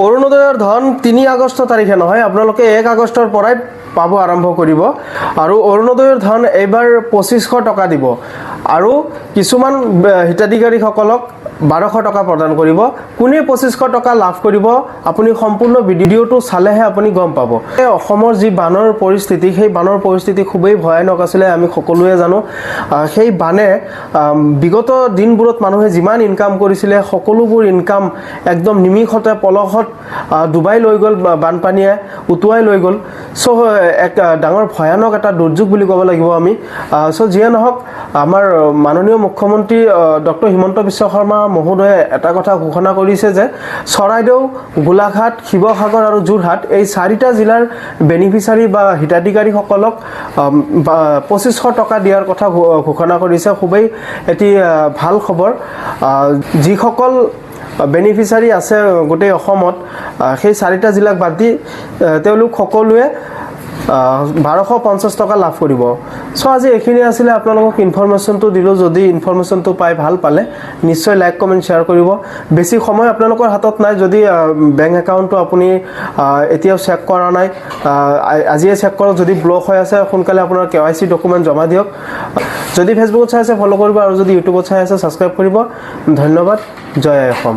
অৰুণোদয়ৰ ধন 3 আগষ্ট তাৰিখে নহয়, আপোনালোকে 1 আগষ্টৰ পৰাই পাব আৰম্ভ কৰিব। আৰু অৰুণোদয়ৰ ধন এইবাৰ 2500 টকা দিব আৰু কিছুমান হিতাধিকাৰীসকলক 1200 টকা প্ৰদান কৰিব। কোনে 2500 টকা লাভ কৰিব আপুনি সম্পূৰ্ণ ভিডিঅ'টো চালেহে আপুনি গম পাব। অসমৰ যি বানৰ পৰিস্থিতি, সেই বানৰ পৰিস্থিতি খুবেই ভয়ানক আছিলে, আমি সকলোৱে জানো। সেই বানে বিগত দিনবোৰত মানুহে যিমান ইনকাম কৰিছিলে সকলোবোৰ ইনকাম একদম নিমিষতে পলহত ডুবাই লৈ গ'ল, বানপানীয়ে উটুৱাই লৈ গ'ল। চ' এক ডাঙৰ ভয়ানক এটা দুৰ্যোগ বুলি ক'ব লাগিব আমি। চ' যিয়ে নহওক, আমাৰ মাননীয় মুখ্যমন্ত্ৰী ডক্টৰ হিমন্ত বিশ্ব শৰ্মা মহোদয়ে এটা কথা ঘোষণা কৰিছে যে চৰাইদেউ, গোলাঘাট, শিৱসাগৰ আৰু যোৰহাট এই 4টা জিলাৰ বেনিফিচাৰী বা হিতাধিকাৰীসকলক 2500 টকা দিয়াৰ কথা ঘোষণা কৰিছে। খুবেই এটি ভাল খবৰ। যিসকল বেনিফিচাৰী আছে গোটেই অসমত, সেই 4টা জিলাক বাদ দি তেওঁলোক সকলোৱে 1250 টকা লাভ কৰিব। চ' আজি এইখিনি আছিলে, আপোনালোকক ইনফৰমেশ্যনটো দিলোঁ। যদি ইনফৰমেশ্যনটো পাই ভাল পালে নিশ্চয় লাইক, কমেণ্ট, শ্বেয়াৰ কৰিব। বেছি সময় আপোনালোকৰ হাতত নাই। যদি বেংক একাউণ্টটো আপুনি এতিয়াও চেক কৰা নাই, আজিয়ে চেক কৰক। যদি ব্লক হৈ আছে, সোনকালে আপোনাৰ KYC ডকুমেণ্ট জমা দিয়ক। যদি ফেচবুকত চাই আছে ফ'ল' কৰিব, আৰু যদি ইউটিউবত চাই আছে ছাবস্ক্ৰাইব কৰিব। ধন্যবাদ। জয় অসম।